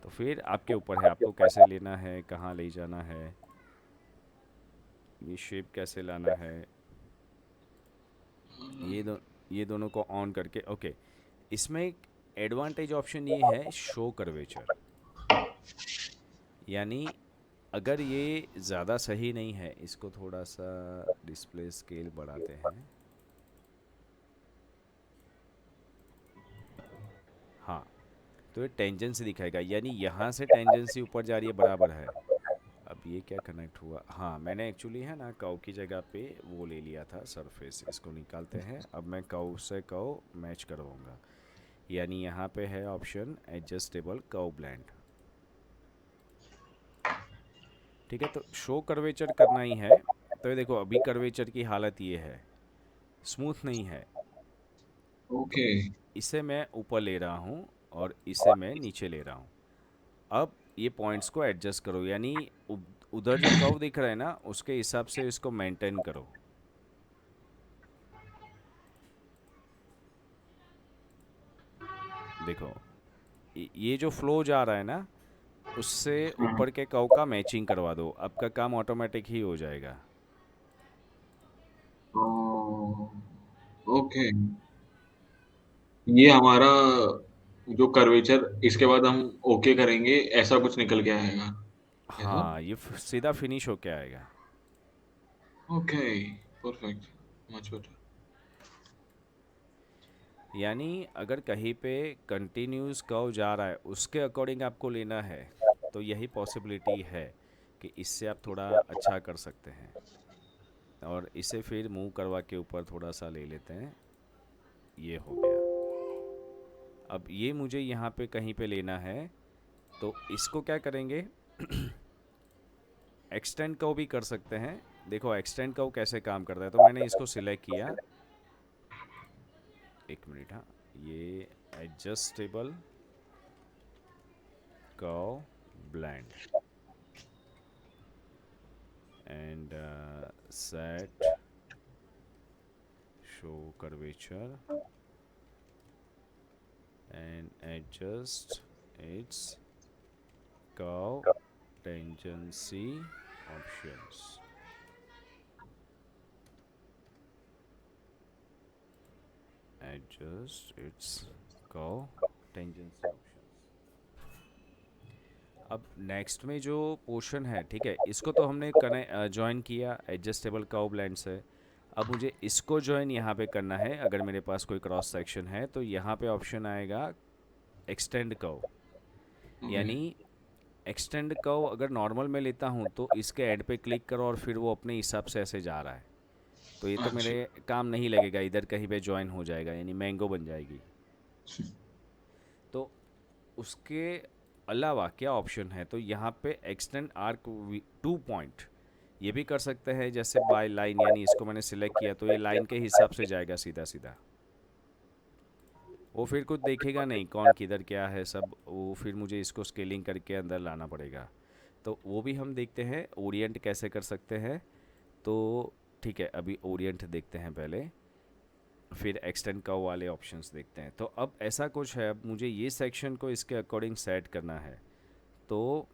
तो फिर आपके ऊपर है, आपको कैसे लेना है, कहाँ ले जाना है, ये शेप कैसे लाना है। ये दो ये दोनों को ऑन करके ओके। इसमें एक एडवांटेज ऑप्शन ये है, शो कर्वेचर। यानी अगर ये ज़्यादा सही नहीं है, इसको थोड़ा सा डिस्प्ले स्केल बढ़ाते हैं। हाँ, तो ये टेंजेंसी दिखाएगा, यानी यहाँ से टेंजेंसी ऊपर जा रही है, बराबर है। अब ये क्या कनेक्ट हुआ, हाँ मैंने एक्चुअली है ना कर्व की जगह पे वो ले लिया था सरफेस, इसको निकालते हैं। अब मैं कर्व से कर्व मैच करवाऊंगा, यानी यहाँ पे है ऑप्शन एडजस्टेबल कर्व ब्लेंड। ठीक है, तो शो कर्वेचर करना ही है। तो ये देखो अभी कर्वेचर की हालत ये है, स्मूथ नहीं है। तो ओके। इसे मैं ऊपर ले रहा हूँ और इसे मैं नीचे ले रहा हूँ। अब ये पॉइंट्स को एडजस्ट करो, यानी उधर जो कर्व दिख रहा है ना उसके हिसाब से इसको मेंटेन करो। देखो ये जो फ्लो जा रहा है ना उससे ऊपर के कर्व का मैचिंग करवा दो, आपका काम ऑटोमेटिक ही हो जाएगा। ओके, ये हमारा जो कर्वेचर इसके बाद हम ओके करेंगे ऐसा कुछ निकल के आएगा, ऐसा। हाँ, ये सीधा फिनिश होके आएगा। Okay, perfect, much better. यानी अगर कहीं पे कंटिन्यूस कर्व जा रहा है उसके अकॉर्डिंग आपको लेना है, तो यही पॉसिबिलिटी है कि इससे आप थोड़ा अच्छा कर सकते हैं। और इसे फिर मूव करवा के ऊपर थोड़ा सा ले लेते हैं, ये हो गया। अब ये मुझे यहाँ पे कहीं पे लेना है, तो इसको क्या करेंगे, एक्सटेंड कर्व भी कर सकते हैं। देखो एक्सटेंड कर्व कैसे काम करता है, तो मैंने इसको सिलेक्ट किया, एक मिनट, हाँ, ये adjustable curve blend and set show curvature and adjust its curve tangency options. Adjust its curve tangency options. अब नेक्स्ट में जो पोर्शन है, ठीक है, इसको तो हमने ज्वाइन किया एडजस्टेबल कर्व ब्लेंड से। अब मुझे इसको ज्वाइन यहाँ पे करना है, अगर मेरे पास कोई क्रॉस सेक्शन है तो यहाँ पे ऑप्शन आएगा एक्सटेंड कर्व। ओके। यानी एक्सटेंड कर्व अगर नॉर्मल में लेता हूँ तो इसके एंड पे क्लिक करो और फिर वो अपने हिसाब से ऐसे जा रहा है, तो ये तो मेरे अच्छा। काम नहीं लगेगा, इधर कहीं पे ज्वाइन हो जाएगा, यानी मैंगो बन जाएगी। तो उसके अलावा क्या ऑप्शन है, तो यहाँ पे एक्सटेंड आर्क 2 पॉइंट ये भी कर सकते हैं, जैसे बाय लाइन, यानी इसको मैंने सिलेक्ट किया तो ये लाइन के हिसाब से जाएगा सीधा सीधा, वो फिर कुछ देखेगा नहीं कौन किधर क्या है सब, वो फिर मुझे इसको स्केलिंग करके अंदर लाना पड़ेगा। तो वो भी हम देखते हैं ओरिएंट कैसे कर सकते हैं। तो ठीक है, अभी ओरिएंट देखते हैं पहले, फिर एक्सटेंड कर्व वाले ऑप्शंस देखते हैं। तो अब ऐसा कुछ है, अब मुझे ये सेक्शन को इसके अकॉर्डिंग सेट करना है। तो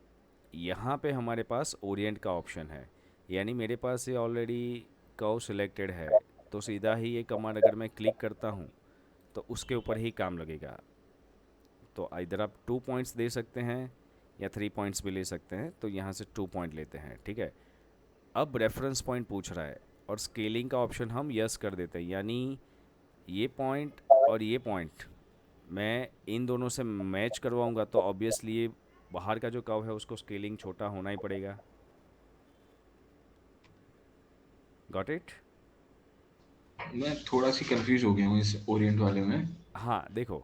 यहाँ पे हमारे पास ओरिएंट का ऑप्शन है, यानी मेरे पास ये ऑलरेडी कर्व सिलेक्टेड है, तो सीधा ही ये कमांड अगर मैं क्लिक करता हूँ तो उसके ऊपर ही काम लगेगा। तो इधर आप 2 पॉइंट्स दे सकते हैं या 3 पॉइंट्स भी ले सकते हैं, तो यहाँ से 2 पॉइंट लेते हैं, ठीक है। अब रेफरेंस पॉइंट पूछ रहा है और स्केलिंग का ऑप्शन हम यस कर देते हैं, यानी ये पॉइंट और ये पॉइंट मैं इन दोनों से मैच करवाऊंगा, तो ऑब्वियसली ये बाहर का जो कर्व है उसको स्केलिंग छोटा होना ही पड़ेगा। Got it. मैं थोड़ा सी कंफ्यूज हो गया हूँ इस ओरिएंट वाले में। हाँ देखो,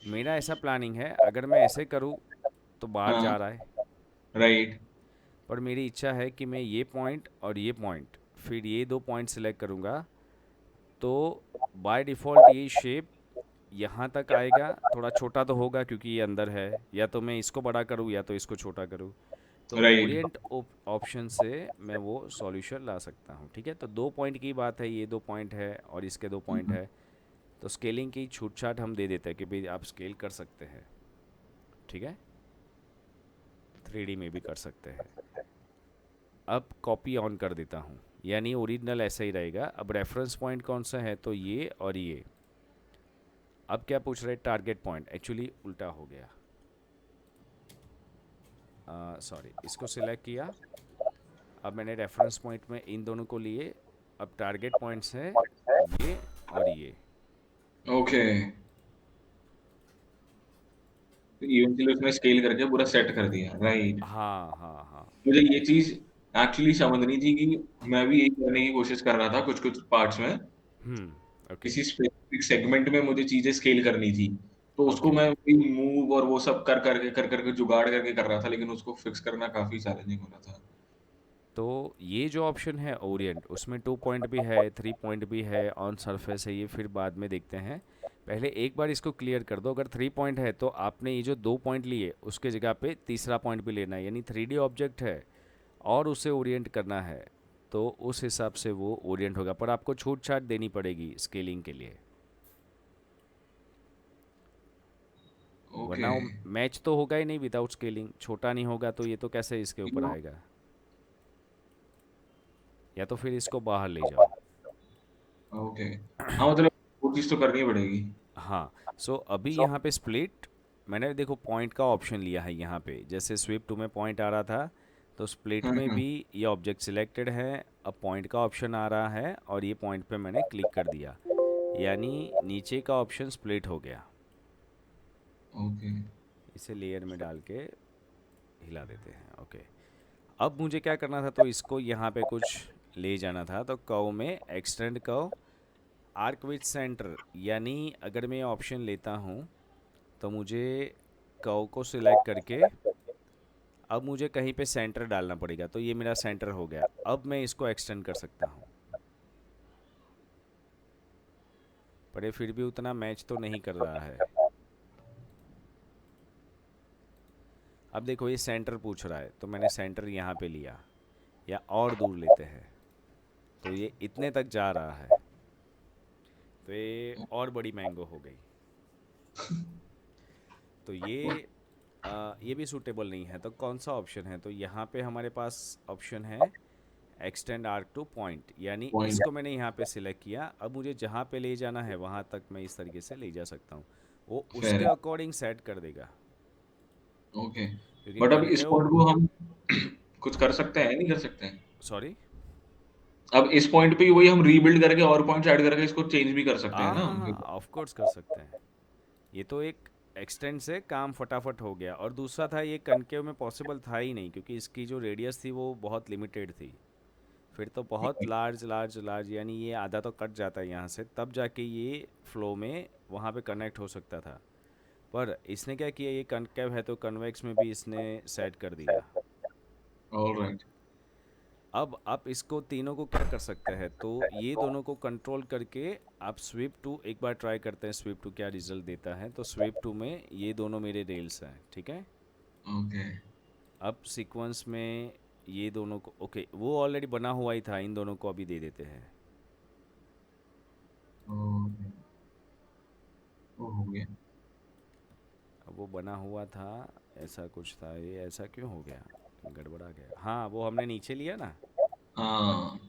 मेरा ऐसा प्लानिंग है, अगर मैं ऐसे करूँ तो बाहर हाँ। जा रहा है, राइट। पर मेरी इच्छा है कि मैं ये पॉइंट और ये पॉइंट, फिर ये 2 पॉइंट सेलेक्ट करूँगा, तो बाय डिफ़ॉल्ट ये शेप यहाँ तक आएगा। थोड़ा छोटा तो होगा क्योंकि ये अंदर है, या तो मैं इसको बड़ा करूँ या तो इसको छोटा करूँ। तो राइट। ओरिएंट ऑप्शन से मैं वो सॉल्यूशन ला सकता हूँ, ठीक है। तो 2 पॉइंट की बात है, ये 2 पॉइंट है और इसके 2 पॉइंट है, तो स्केलिंग की छूट छाट हम दे देते हैं कि भाई आप स्केल कर सकते हैं, ठीक है, 3D में भी कर सकते हैं। अब कॉपी ऑन कर देता हूँ, यानी ओरिजिनल ऐसा ही रहेगा। अब रेफरेंस पॉइंट कौन सा है, तो ये और ये। अब क्या पूछ रहे, टारगेट पॉइंट, एक्चुअली उल्टा हो गया, सॉरी, इसको सिलेक्ट किया। अब मैंने रेफरेंस पॉइंट में इन दोनों को लिए, अब टारगेट पॉइंट्स है ये और ये। ओके। तो इवेंचुअली उसमें स्केल करके पूरा सेट कर दिया, राइट। हाँ हाँ हाँ। मुझे ये चीज एक्चुअली समझनी थी कि मैं भी यही करने की कोशिश कर रहा था कुछ कुछ पार्ट्स में। ओके किसी स्पेसिफिक सेगमेंट में मुझे चीजें स्केल करनी थी, तो उसको ओके। मैं मूव और वो सब कर करके जुगाड़ करके कर रहा था, लेकिन उसको फिक्स करना काफी चैलेंजिंग हो रहा था। तो ये जो ऑप्शन है ओरिएंट, उसमें 2 पॉइंट भी है, 3 पॉइंट भी है, ऑन सरफेस है, ये फिर बाद में देखते हैं। पहले एक बार इसको क्लियर कर दो। अगर 3 पॉइंट है तो आपने ये जो 2 पॉइंट लिए उसके जगह पे तीसरा पॉइंट भी लेना है, यानी 3D ऑब्जेक्ट है और उसे ओरिएंट करना है, तो उस हिसाब से वो ओरिएंट होगा, पर आपको छूट छाट देनी पड़ेगी स्केलिंग के लिए, ओके। वरना वो मैच तो होगा ही नहीं विदाउट स्केलिंग। छोटा नहीं होगा तो ये तो कैसे इसके ऊपर आएगा, या तो फिर इसको बाहर ले जाओ। ओके, हाँ मतलब वो चीज तो करनी पड़ेगी। हाँ, सो अभी यहाँ पे स्प्लिट, मैंने देखो पॉइंट का ऑप्शन लिया है यहाँ पे, जैसे स्विप टू में पॉइंट आ रहा था, तो स्प्लिट में हम्म। भी ये ऑब्जेक्ट सिलेक्टेड है, अब पॉइंट का ऑप्शन आ रहा है और ये पॉइंट पे मैंने क्लिक कर दिया, यानी नीचे का ऑप्शन स्प्लिट हो गया। ओके। इसे लेयर में डाल के हिला देते हैं। ओके, अब मुझे क्या करना था, तो इसको यहाँ पे कुछ ले जाना था, तो कर्व में extend curve arc with centre, यानी अगर मैं ऑप्शन लेता हूँ तो मुझे कर्व को सिलेक्ट करके अब मुझे कहीं पे सेंटर डालना पड़ेगा, तो ये मेरा सेंटर हो गया। अब मैं इसको एक्सटेंड कर सकता हूँ, पर ये फिर भी उतना मैच तो नहीं कर रहा है। अब देखो ये सेंटर पूछ रहा है, तो मैंने सेंटर यहाँ पे लिया, या और दूर लेते हैं, तो ये इतने तक जा रहा है, तो ये और बड़ी मैंगो हो गई। तो ये भी सूटेबल नहीं है, तो कौन सा ऑप्शन है, तो यहाँ पे हमारे पास ऑप्शन है एक्सटेंड आर्क टू पॉइंट, यानी पॉइंट। इसको मैंने यहाँ पे सिलेक्ट किया। अब मुझे जहाँ पे ले जाना है वहाँ तक मैं इस तरीके से ले जा सकता हूँ, वो फेयर उसके है। अकॉर्डिंग सेट कर देगा, ओके, क्योंकि बट अब इस कनकेव। पॉइंट को हम कुछ कर सकते हैं, नहीं कर सकते हैं? सॉरी। अब इस पॉइंट पे ही वही हम रीबिल्ड करके और पॉइंट्स ऐड करके इसको चेंज भी कर सकते हैं हाँ ना? हाँ हाँ, ऑफ कोर्स कर सकते हैं। ये तो एक एक्सटेंड से काम फटाफट हो गया, और दूसरा था ये कनकेव में पॉसिबल था ही नहीं, क्योंकि इसकी जो रेडियस थी वो बहुत लिमिटेड थी। फिर तो बहुत लार्ज लार्ज लार्ज, यानी ये आधा तो कट जाता है यहाँ से, तब जाके ये फ्लो में वहाँ पे कनेक्ट हो सकता था। पर इसने क्या किया, ये कनकेव है तो कन्वेक्स में भी इसने सेट कर दिया। ऑलराइट। अब आप इसको तीनों को क्या कर सकते हैं, तो ये दोनों को कंट्रोल करके आप स्वीप टू एक बार ट्राई करते हैं, स्वीप टू क्या रिजल्ट देता है। तो स्वीप टू में ये दोनों मेरे रेल्स हैं, ठीक है। ओके। अब सीक्वेंस में ये दोनों को, ओके वो ऑलरेडी बना हुआ ही था, इन दोनों को अभी दे देते हैं। ओके, वो हो गया। अब वो बना हुआ था, ऐसा कुछ था, ये ऐसा क्यों हो गया, गड़बड़ा गया। हाँ, वो हमने नीचे लिया ना, हाँ।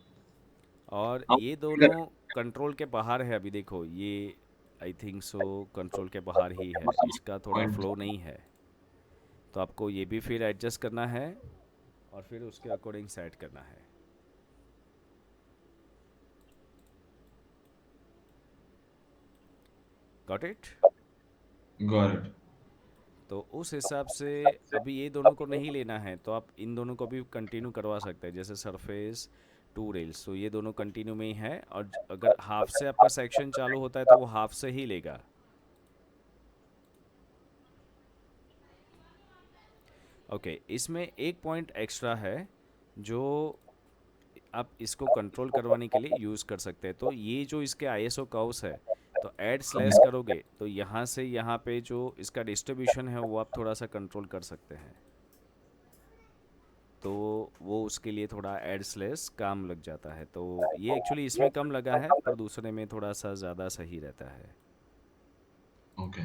और हम ये दोनों कंट्रोल के बाहर है। अभी देखो ये, आई थिंक सो कंट्रोल के बाहर ही है, इसका थोड़ा पॉइंट। फ्लो नहीं है, तो आपको ये भी फिर एडजस्ट करना है और फिर उसके अकॉर्डिंग सेट करना है। Got it. Got it. तो उस हिसाब से अभी ये दोनों को नहीं लेना है, तो आप इन दोनों को भी कंटिन्यू करवा सकते हैं, जैसे सरफेस टू रेल्स, तो ये दोनों कंटिन्यू में ही है, और अगर हाफ से आपका सेक्शन चालू होता है तो वो हाफ से ही लेगा। ओके, इसमें एक पॉइंट एक्स्ट्रा है जो आप इसको कंट्रोल करवाने के लिए यूज़ कर सकते हैं। तो ये जो इसके आईएसओ कर्व्स है, तो ऐड स्लैश करोगे तो यहाँ से यहाँ पे जो इसका डिस्ट्रीब्यूशन है वो आप थोड़ा सा कंट्रोल कर सकते हैं, तो वो उसके लिए थोड़ा ऐड स्लैश काम लग जाता है। तो ये एक्चुअली इसमें कम लगा है, पर दूसरे में थोड़ा सा ज़्यादा सही रहता है। ओके।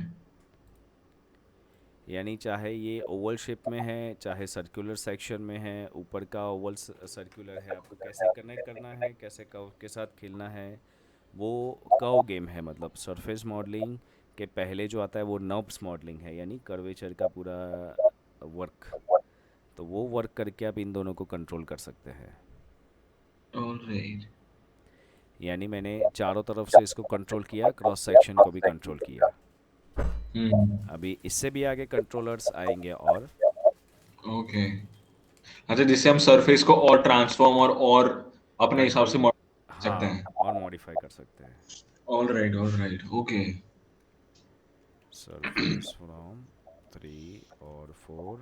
यानी चाहे ये ओवल शेप में है, चाहे सर्कुलर सेक्शन में है, ऊपर का ओवल सर्कुलर है, आपको कैसे कनेक्ट करना है, कैसे कर्व के साथ खेलना है, वो कर्व गेम है। मतलब सरफेस मॉडलिंग के पहले जो आता है वो नर्व्स मॉडलिंग है, यानी कर्वेचर का पूरा वर्क, तो वो वर्क करके आप इन दोनों को कंट्रोल कर सकते हैं। ऑलराइट। यानी मैंने चारों तरफ से इसको कंट्रोल किया, क्रॉस सेक्शन को भी कंट्रोल किया। हम्म। अभी इससे भी आगे कंट्रोलर्स आएंगे और ओके। अच्छा, जिससे हम सरफेस को और ट्रांसफॉर्म और अपने हिसाब कंट्रोल, से मॉडिफाई कर सकते हाँ, हैं। और मॉडिफाई कर सकते हैं। All right, okay. Surface from 3 और 4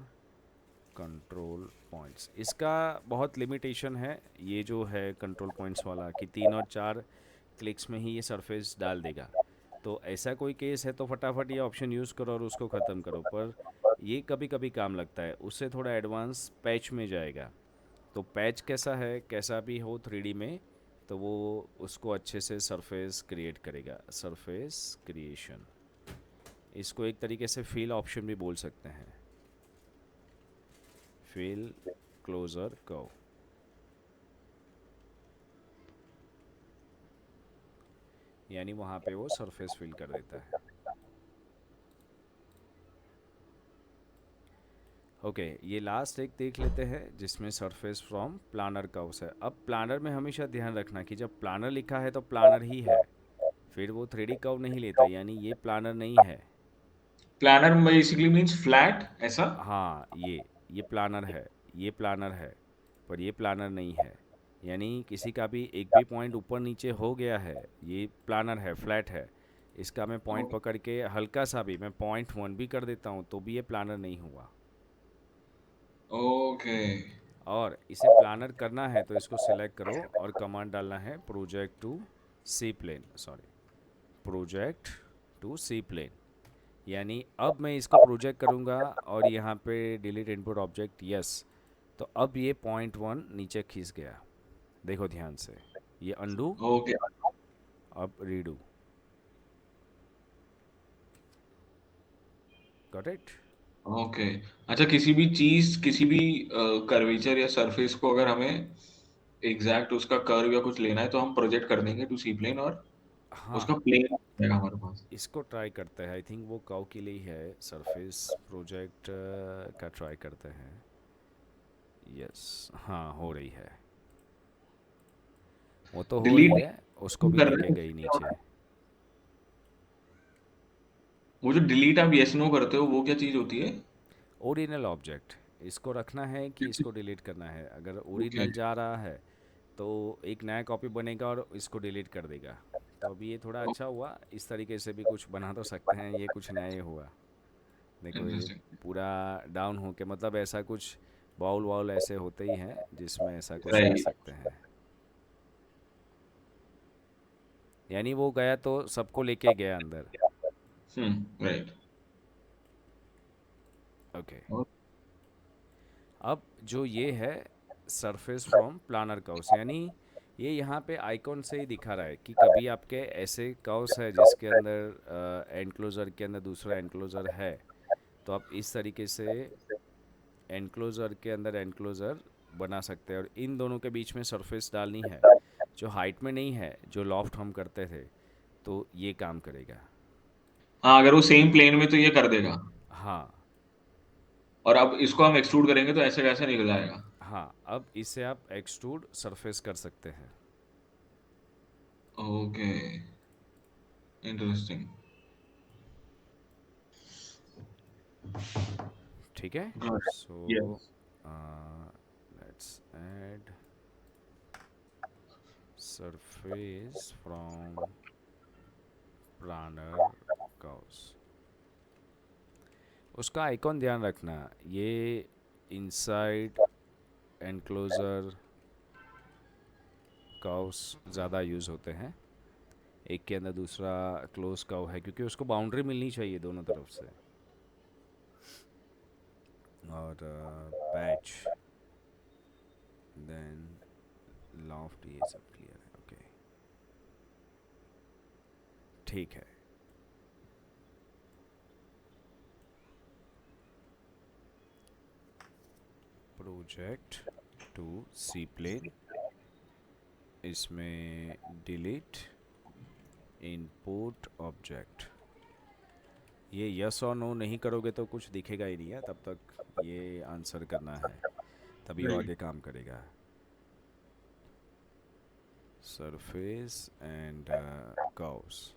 कंट्रोल पॉइंट्स, इसका बहुत लिमिटेशन है। ये जो है कंट्रोल पॉइंट्स वाला कि 3 और 4 क्लिक्स में ही ये सरफेस डाल देगा। तो ऐसा कोई केस है तो फटाफट ये ऑप्शन यूज़ करो और उसको ख़त्म करो, पर ये कभी कभी काम लगता है। उससे थोड़ा एडवांस पैच में जाएगा। तो पैच कैसा है, कैसा भी हो 3D में, तो वो उसको अच्छे से सरफेस क्रिएट करेगा। सरफेस क्रिएशन, इसको एक तरीके से फिल ऑप्शन भी बोल सकते हैं। फिल क्लोजर कर्व, यानी वहाँ पे वो सरफेस फिल कर देता है। ओके, ये लास्ट एक देख लेते हैं जिसमें सरफेस फ्रॉम प्लानर कर्व्स है। अब प्लानर में हमेशा ध्यान रखना कि जब प्लानर लिखा है तो प्लानर ही है, फिर वो 3D कर्व नहीं लेता, यानी ये प्लानर नहीं है। प्लानर बेसिकली मींस फ्लैट, ऐसा? हाँ, ये प्लानर है, ये प्लानर है, पर ये प्लानर नहीं है। यानी किसी का भी एक भी पॉइंट ऊपर नीचे हो गया है, ये प्लानर है, फ्लैट है। इसका मैं पॉइंट पकड़ के हल्का सा भी मैं .1 भी कर देता हूँ तो भी ये प्लानर नहीं हुआ। ओके। और इसे प्लानर करना है तो इसको सिलेक्ट करो और कमांड डालना है project to C plane, sorry, project to C plane. यानी अब मैं इसको प्रोजेक्ट करूँगा और यहाँ पे डिलीट इनपुट ऑब्जेक्ट, यस। तो अब ये .1 नीचे खींच गया। देखो ध्यान से, ये अंडू, ओके। अब रीडू। Got it? ओके। अच्छा, किसी भी चीज, किसी भी कर्वेचर या सरफेस को अगर हमें एग्जैक्ट उसका कर्व या कुछ लेना है तो हम प्रोजेक्ट कर देंगे टू सी प्लेन, और उसका हाँ, प्लेन रहेगा हमारे पास। इसको ट्राई करते हैं। आई थिंक वो काउ के लिए ही है, सरफेस प्रोजेक्ट का ट्राई करते हैं। यस, हाँ, हो रही है। वो तो हो रही डिलीट है, उसको भी कर लेके रहे गई हैं। नीचे। वो जो डिलीट आप यस नो करते हो, वो क्या चीज होती है? ओरिजिनल ऑब्जेक्ट, इसको रखना है कि इसको डिलीट करना है। अगर ओके। ओरिजिनल जा रहा है तो एक नया कॉपी बनेगा और इसको डिलीट कर देगा। तो अभी ये थोड़ा अच्छा हुआ, इस तरीके से भी कुछ बना तो सकते हैं। ये कुछ नया ही हुआ। देखो ये इंटरेस्टिंग। पूरा डाउन हो के, मतलब ऐसा कुछ बाउल वाउल ऐसे होते ही हैं जिसमें ऐसा कुछ कर राइट। सकते हैं। यानी वो गया तो सबको लेके गया अंदर। राइट। ओके, अब जो ये है सरफेस फ्रॉम प्लानर कर्व्स, यानी ये यहाँ पे आइकॉन से ही दिखा रहा है कि कभी आपके ऐसे कर्व्स है जिसके अंदर एनक्लोजर के अंदर दूसरा एनक्लोजर है, तो आप इस तरीके से एनक्लोजर के अंदर एनक्लोजर बना सकते हैं। और इन दोनों के बीच में सरफेस डालनी है जो हाइट में नहीं है, जो लॉफ्ट हम करते थे, तो ये काम करेगा। हाँ, अगर वो सेम प्लेन में तो ये कर देगा। हाँ, और अब इसको हम एक्सट्रूड करेंगे तो ऐसे कैसे निकल जाएगा? हाँ, अब इसे आप एक्सट्रूड सरफेस कर सकते हैं। ओके। इंटरेस्टिंग। ठीक है, good. So yes. Let's add surface from planar curves. उसका आइकॉन ध्यान रखना, ये इनसाइड एनक्लोजर कर्व्स ज़्यादा यूज़ होते हैं। एक के अंदर दूसरा क्लोज कर्व है क्योंकि उसको बाउंड्री मिलनी चाहिए दोनों तरफ से। और पैच, देन लॉफ्ट, ये सब क्लियर है। ओके, ठीक है। प्रोजेक्ट टू सी प्लेन, इसमें डिलीट इनपुट ऑब्जेक्ट। ये यस और नो नहीं करोगे तो कुछ दिखेगा ही नहीं है, तब तक ये आंसर करना है, तभी वो राइट। आगे काम करेगा। Surface and curves,